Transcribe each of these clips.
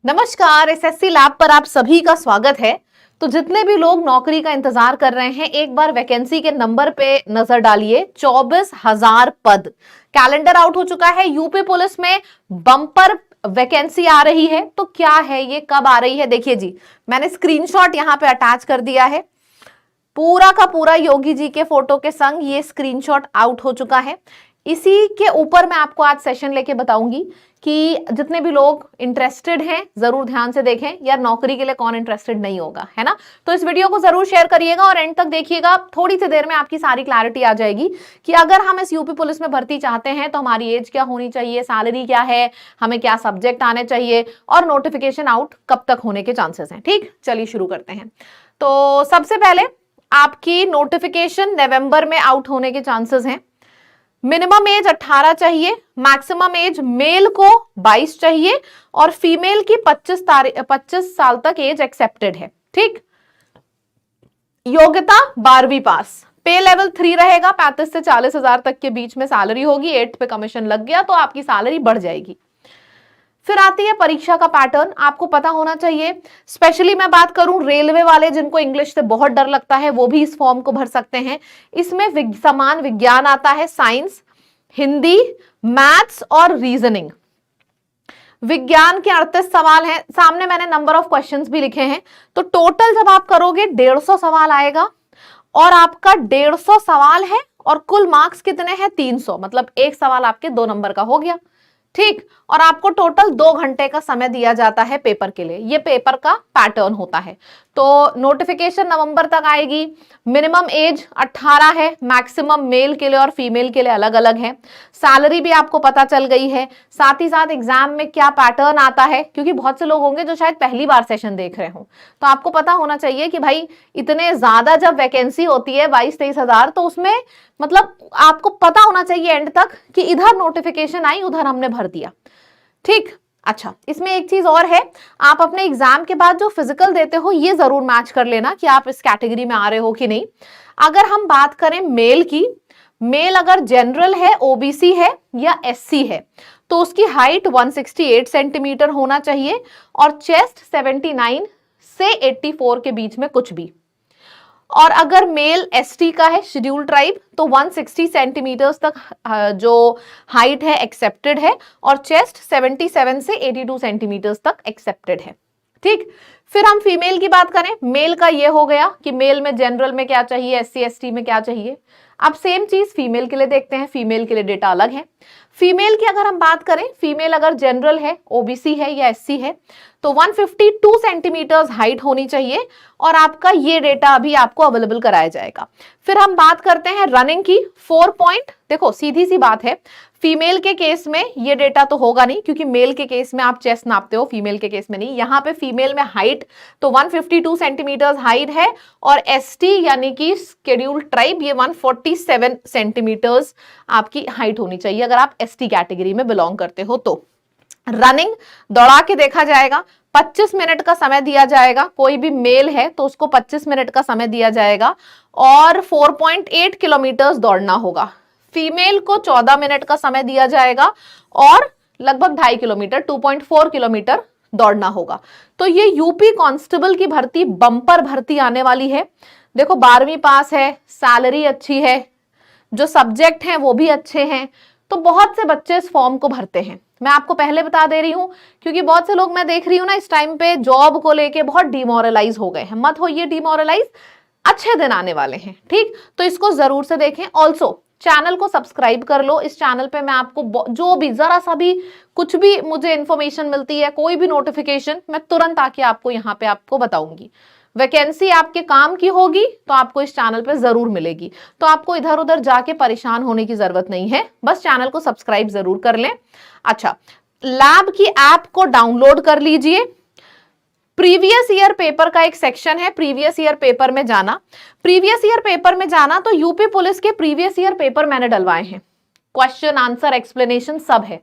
नमस्कार, SSC lab पर आप सभी का स्वागत है। तो जितने भी लोग नौकरी का इंतजार कर रहे हैं, एक बार वैकेंसी के नंबर पे नजर डालिए। 24,000 पद, कैलेंडर आउट हो चुका है। यूपी पुलिस में बम्पर वैकेंसी आ रही है। तो क्या है ये, कब आ रही है, देखिए जी, मैंने स्क्रीनशॉट यहां पे अटैच कर दिया है। पूरा का पूरा योगी जी के फोटो के संग ये स्क्रीनशॉट आउट हो चुका है। इसी के ऊपर मैं आपको आज सेशन लेके बताऊंगी कि जितने भी लोग इंटरेस्टेड हैं जरूर ध्यान से देखें। यार नौकरी के लिए कौन इंटरेस्टेड नहीं होगा, है ना। तो इस वीडियो को जरूर शेयर करिएगा और एंड तक देखिएगा। थोड़ी सी देर में आपकी सारी क्लैरिटी आ जाएगी कि अगर हम इस यूपी पुलिस में भर्ती चाहते हैं तो हमारी एज क्या होनी चाहिए, सैलरी क्या है, हमें क्या सब्जेक्ट आने चाहिए और नोटिफिकेशन आउट कब तक होने के चांसेस हैं। ठीक, चलिए शुरू करते हैं। तो सबसे पहले आपकी नोटिफिकेशन नवंबर में आउट होने के चांसेस हैं। मिनिमम एज 18 चाहिए, मैक्सिमम एज मेल को 22 चाहिए और फीमेल की 25 साल तक एज एक्सेप्टेड है। ठीक, योग्यता 12वीं पास, पे लेवल 3 रहेगा। 35 से 40 हजार तक के बीच में सैलरी होगी। 8 पे कमीशन लग गया तो आपकी सैलरी बढ़ जाएगी। फिर आती है परीक्षा का पैटर्न, आपको पता होना चाहिए। स्पेशली मैं बात करूं रेलवे वाले जिनको इंग्लिश से बहुत डर लगता है, वो भी इस फॉर्म को भर सकते हैं। इसमें समान विज्ञान आता है, साइंस, हिंदी, मैथ्स और रीजनिंग। विज्ञान के 38 सवाल हैं। सामने मैंने नंबर ऑफ क्वेश्चंस भी लिखे हैं। तो टोटल जब आप करोगे 150 सवाल आएगा और आपका 150 सवाल है और कुल मार्क्स कितने हैं, 300। मतलब एक सवाल आपके 2 नंबर का हो गया। ठीक, और आपको टोटल 2 घंटे का समय दिया जाता है पेपर के लिए। ये पेपर का पैटर्न होता है। तो नोटिफिकेशन नवंबर तक आएगी। मिनिमम एज 18 है, मैक्सिमम मेल के लिए और फीमेल के लिए अलग अलग है। सैलरी भी आपको पता चल गई है। साथ ही साथ एग्जाम में क्या पैटर्न आता है, क्योंकि बहुत से लोग होंगे जो शायद पहली बार सेशन देख रहे हो, तो आपको पता होना चाहिए कि भाई इतने ज्यादा जब वैकेंसी होती है 22-23 हजार, तो उसमें मतलब आपको पता होना चाहिए एंड तक कि इधर नोटिफिकेशन आई, उधर हमने भर दिया। ठीक, अच्छा, इसमें एक चीज और है, आप अपने एग्जाम के बाद जो फिजिकल देते हो ये जरूर मैच कर लेना कि आप इस कैटेगरी में आ रहे हो कि नहीं। अगर हम बात करें मेल की, मेल अगर जनरल है, ओबीसी है या एससी है तो उसकी हाइट 168 सेंटीमीटर होना चाहिए और चेस्ट 79 से 84 के बीच में कुछ भी। और अगर मेल एसटी का है, शेड्यूल ट्राइब, तो 160 सेंटीमीटर्स तक जो हाइट है एक्सेप्टेड है और चेस्ट 77 से 82 सेंटीमीटर्स तक एक्सेप्टेड है। ठीक, फिर हम फीमेल की बात करें। मेल का ये हो गया कि मेल में जनरल में क्या चाहिए, एससी एसटी में क्या चाहिए। अब सेम चीज फीमेल के लिए देखते हैं। फीमेल के लिए डेटा अलग है। फीमेल की अगर हम बात करें, फीमेल अगर जनरल है, ओबीसी है या एससी है तो 152 सेंटीमीटर्स हाइट होनी चाहिए और आपका ये डेटा अभी आपको अवेलेबल कराया जाएगा। फिर हम बात करते हैं रनिंग की। 4 पॉइंट, देखो सीधी सी बात है, फीमेल के केस में ये डेटा तो होगा नहीं क्योंकि मेल के केस में आप चेस्ट नापते हो, फीमेल के केस में नहीं। यहाँ पे फीमेल में हाइट तो 152 सेंटीमीटर्स हाइट है और एसटी यानी कि शेड्यूल ट्राइब ये 147 सेंटीमीटर्स आपकी हाइट होनी चाहिए अगर आप एसटी कैटेगरी में बिलोंग करते हो तो। रनिंग दौड़ा के देखा जाएगा, 25 मिनट का समय दिया जाएगा। कोई भी मेल है तो उसको 25 मिनट का समय दिया जाएगा और 4.8 किलोमीटर दौड़ना होगा। फीमेल को 14 मिनट का समय दिया जाएगा और लगभग 2.5 किलोमीटर 2.4 किलोमीटर दौड़ना होगा। तो ये यूपी कांस्टेबल की भर्ती बम्पर भर्ती आने वाली है। देखो 12वीं पास है, सैलरी अच्छी है, जो सब्जेक्ट हैं वो भी अच्छे हैं, तो बहुत से बच्चे इस फॉर्म को भरते हैं। मैं आपको पहले बता दे रही हूं क्योंकि बहुत से लोग मैं देख रही हूं ना इस टाइम पे जॉब को लेके बहुत डिमोरलाइज हो गए हैं। मत होइए डिमोरलाइज, अच्छे दिन आने वाले हैं। ठीक, तो इसको जरूर से देखें। ऑल्सो चैनल को सब्सक्राइब कर लो। इस चैनल पे मैं आपको जो भी जरा सा भी कुछ भी मुझे इंफॉर्मेशन मिलती है, कोई भी नोटिफिकेशन, मैं तुरंत आके आपको यहाँ पे आपको बताऊंगी। वैकेंसी आपके काम की होगी तो आपको इस चैनल पे जरूर मिलेगी। तो आपको इधर उधर जाके परेशान होने की जरूरत नहीं है, बस चैनल को सब्सक्राइब जरूर कर लें। अच्छा, लैब की ऐप को डाउनलोड कर लीजिए। प्रीवियस ईयर पेपर का एक सेक्शन है, प्रीवियस ईयर पेपर में जाना। प्रीवियस ईयर पेपर में जाना तो यूपी पुलिस के प्रीवियस ईयर पेपर मैंने डलवाए हैं, क्वेश्चन आंसर एक्सप्लेनेशन सब है।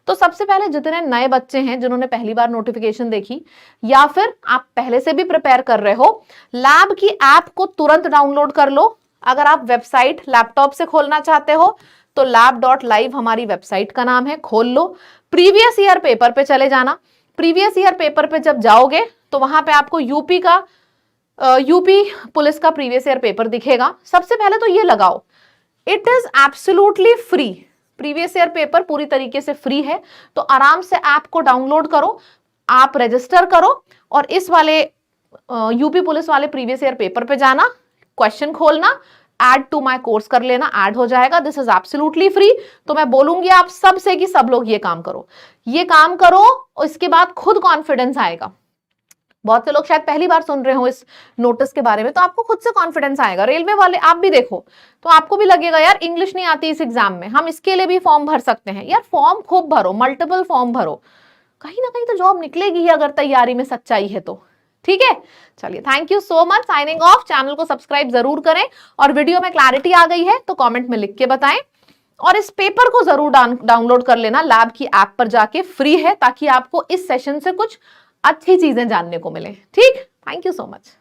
तो सबसे पहले जितने नए बच्चे हैं जिन्होंने पहली बार नोटिफिकेशन देखी या फिर आप पहले से भी प्रिपेयर कर रहे हो, लैब की ऐप को तुरंत डाउनलोड कर लो। अगर आप वेबसाइट लैपटॉप से खोलना चाहते हो तो lab.live हमारी वेबसाइट का नाम है, खोल लो। प्रीवियस ईयर पेपर पे चले जाना। प्रीवियस ईयर पेपर पे जब जाओगे तो वहां पे आपको यूपी पुलिस का प्रीवियस ईयर पेपर दिखेगा। सबसे पहले तो ये लगाओ, it is absolutely free. Previous year paper पूरी तरीके से फ्री है, तो आराम से ऐप को डाउनलोड करो, आप रजिस्टर करो और इस वाले यूपी पुलिस वाले प्रीवियस ईयर पेपर पे जाना, क्वेश्चन खोलना, ऐड टू माय कोर्स कर लेना, ऐड हो जाएगा। This is absolutely free. तो मैं बोलूंगी आप सबसे कि सब लोग ये काम करो, ये काम करो, और इसके बाद खुद कॉन्फिडेंस आएगा। बहुत से लोग शायद पहली बार सुन रहे हो इस नोटिस के बारे में, तो आपको खुद से कॉन्फिडेंस आएगा। रेलवे वाले आप भी देखो तो आपको भी लगेगा यार इंग्लिश नहीं आती इस एग्जाम में, हम इसके लिए भी फॉर्म भर सकते हैं। यार फॉर्म खूब भरो, मल्टीपल फॉर्म भरो, कहीं ना कहीं तो जॉब निकलेगी ही अगर तैयारी में सच्चाई है तो। ठीक है, चलिए thank you so much, signing off. Channel को सब्सक्राइब जरूर करें और वीडियो में क्लैरिटी आ गई है तो कमेंट में लिख के बताएं, और इस पेपर को जरूर डाउनलोड कर लेना लैब की ऐप पर जाके, फ्री है, ताकि आपको इस सेशन से कुछ अच्छी चीजें जानने को मिले। ठीक, थैंक यू सो मच।